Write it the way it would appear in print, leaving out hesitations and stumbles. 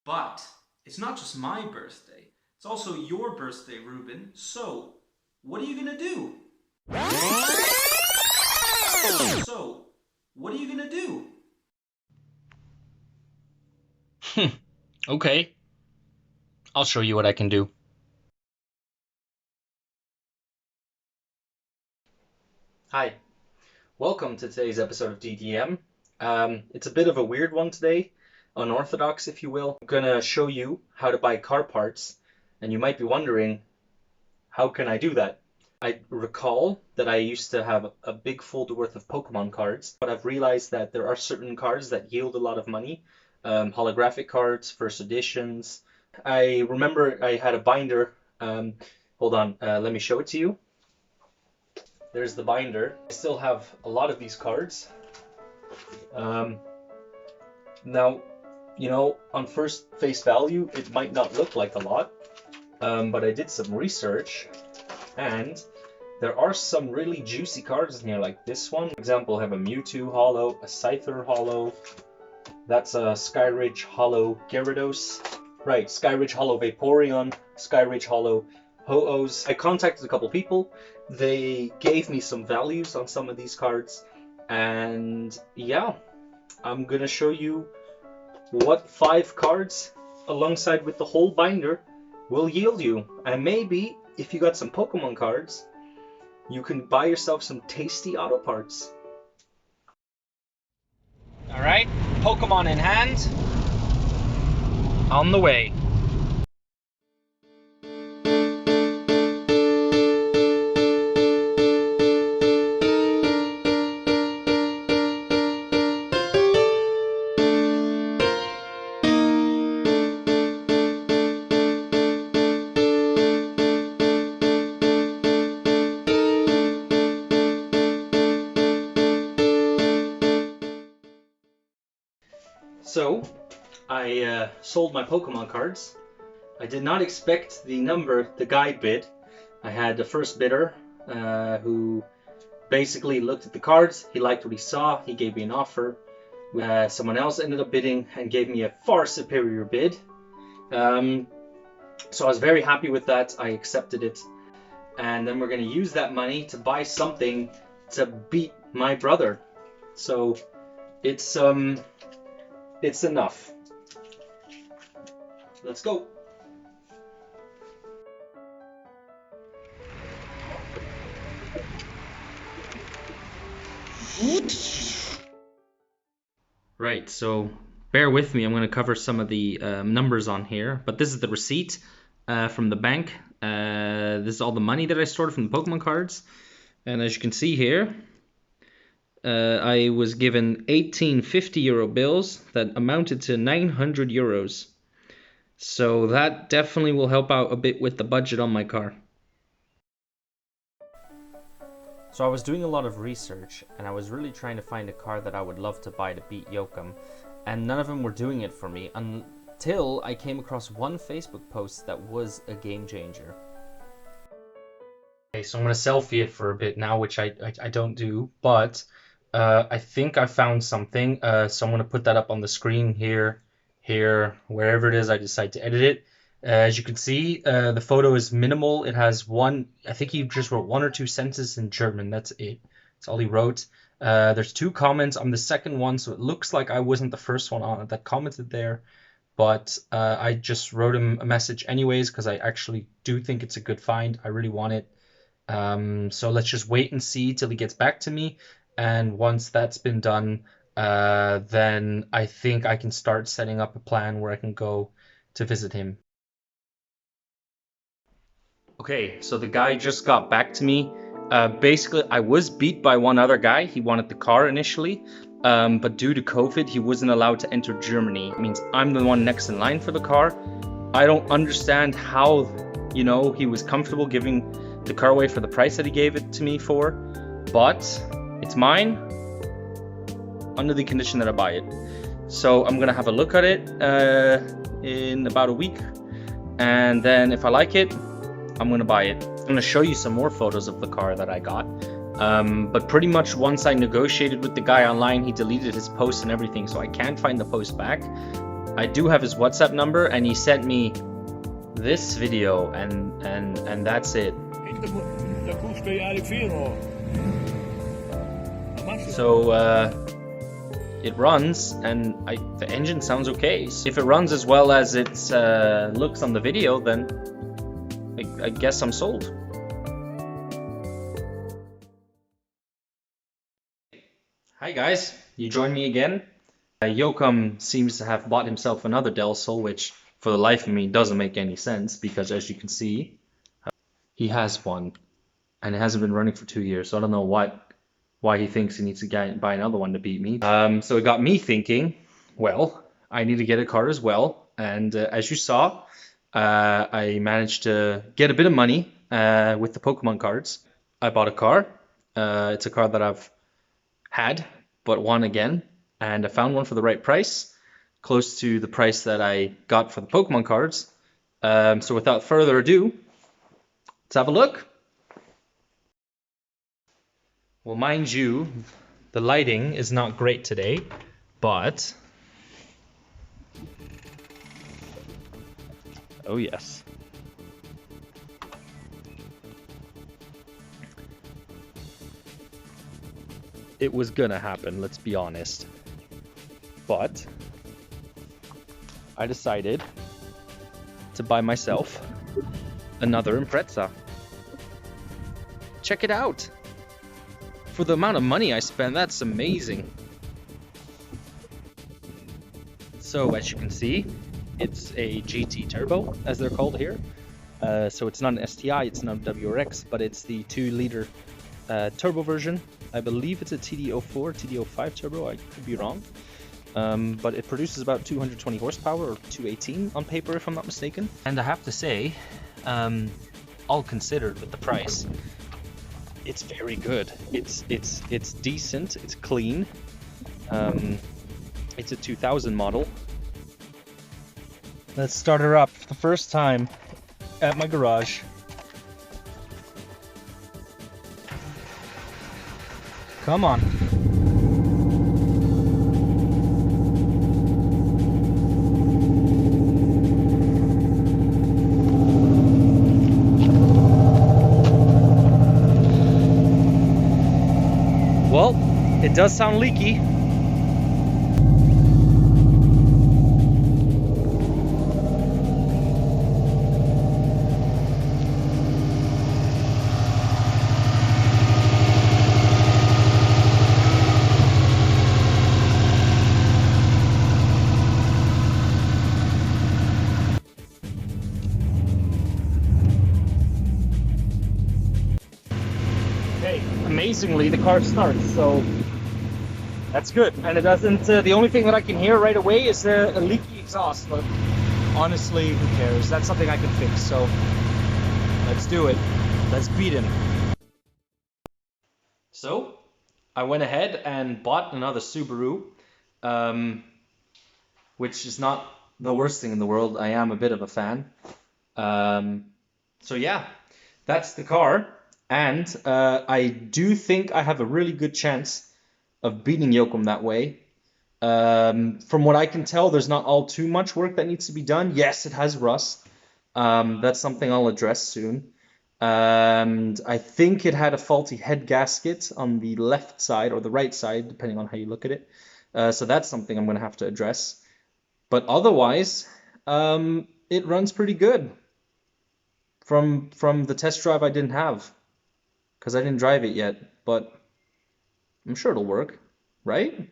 But it's not just my birthday, it's also your birthday, Ruben. So, what are you gonna do? Okay. I'll show you what I can do. Hi. Welcome to today's episode of DDM. It's a bit of a weird one today, unorthodox if you will. I'm gonna show you how to buy car parts, and you might be wondering, how can I do that? I recall that I used to have a big folder worth of Pokemon cards, but I've realized that there are certain cards that yield a lot of money. Holographic cards, first editions. I remember I had a binder. Hold on, let me show it to you. There's the binder. I still have a lot of these cards. Now, you know, on first face value, it might not look like a lot, but I did some research, and there are some really juicy cards in here, like this one. For example, I have a Mewtwo holo, a Scyther holo. That's a Skyridge holo Gyrados. Right, Skyridge holo Vaporeon, Skyridge holo Ho-Ohs. I contacted a couple people. They gave me some values on some of these cards, and yeah, I'm gonna show you what 5 cards alongside with the whole binder will yield you. And maybe if you got some Pokemon cards, you can buy yourself some tasty auto parts. Alright, Pokemon in hand, on the way. So, I sold my Pokemon cards. I did not expect the number the guy bid. I had the first bidder who basically looked at the cards, he liked what he saw, he gave me an offer. Someone else ended up bidding and gave me a far superior bid. So I was very happy with that, I accepted it. And then we're going to use that money to buy something to beat my brother. So it's enough. Let's go. Right, so bear with me. I'm going to cover some of the numbers on here, but this is the receipt from the bank. This is all the money that I stored from the Pokemon cards, and as you can see here, I was given 18 50-euro bills that amounted to 900 euros. So that definitely will help out a bit with the budget on my car. So I was doing a lot of research, and I was really trying to find a car that I would love to buy to beat Jochem, and none of them were doing it for me until I came across one Facebook post that was a game changer. Okay, so I'm going to selfie it for a bit now, which I don't do, but I think I found something, so I'm going to put that up on the screen here, wherever it is I decide to edit it. As you can see, the photo is minimal. It has one, I think he just wrote 1 or 2 sentences in German, that's it. That's all he wrote. There's 2 comments. I'm the second one, so it looks like I wasn't the first one on it that commented there, but I just wrote him a message anyways, because I actually do think it's a good find. I really want it. So let's just wait and see till he gets back to me. And once that's been done, then I think I can start setting up a plan where I can go to visit him. Okay, so the guy just got back to me. Basically, I was beat by one other guy. He wanted the car initially, but due to COVID, he wasn't allowed to enter Germany. It means I'm the one next in line for the car. I don't understand how, you know, he was comfortable giving the car away for the price that he gave it to me for, but it's mine under the condition that I buy it. So I'm gonna have a look at it in about a week, and then if I like it, I'm gonna buy it. I'm gonna show you some more photos of the car that I got, but pretty much once I negotiated with the guy online, he deleted his post and everything, so I can't find the post back. I do have his WhatsApp number, and he sent me this video, and that's it. So it runs, and the engine sounds okay. So if it runs as well as it looks on the video, then I guess I'm sold. Hi guys, you join me again. Jochem seems to have bought himself another Del Sol, which for the life of me doesn't make any sense, because as you can see, he has one, and it hasn't been running for 2 years, so I don't know why he thinks he needs to buy another one to beat me. So it got me thinking, well, I need to get a card as well, and as you saw, I managed to get a bit of money with the Pokemon cards. I bought a car. It's a car that I've had, but won again, and I found one for the right price, close to the price that I got for the Pokemon cards. So without further ado, let's have a look. Well, mind you, the lighting is not great today, but oh yes. It was gonna happen, let's be honest. But I decided to buy myself another Impreza. Check it out. For the amount of money I spent, that's amazing. So as you can see, it's a GT Turbo, as they're called here. So it's not an STI, it's not a WRX, but it's the 2-liter turbo version. I believe it's a TD04, TD05 turbo, I could be wrong. But it produces about 220 horsepower, or 218 on paper if I'm not mistaken. And I have to say, all considered with the price, it's very good. It's decent, it's clean. It's a 2000 model. Let's start her up for the first time at my garage. Come on. Well, it does sound leaky. Amazingly, the car starts, so that's good. And it doesn't, the only thing that I can hear right away is a leaky exhaust, but honestly, who cares? That's something I can fix, so let's do it. Let's beat him. So, I went ahead and bought another Subaru, which is not the worst thing in the world. I am a bit of a fan. So yeah, that's the car. And I do think I have a really good chance of beating Jochem that way. From what I can tell, there's not all too much work that needs to be done. Yes, it has rust. That's something I'll address soon. And I think it had a faulty head gasket on the left side or the right side, depending on how you look at it. So that's something I'm going to have to address. But otherwise, it runs pretty good. From the test drive I didn't have, because I didn't drive it yet, but I'm sure it'll work, right?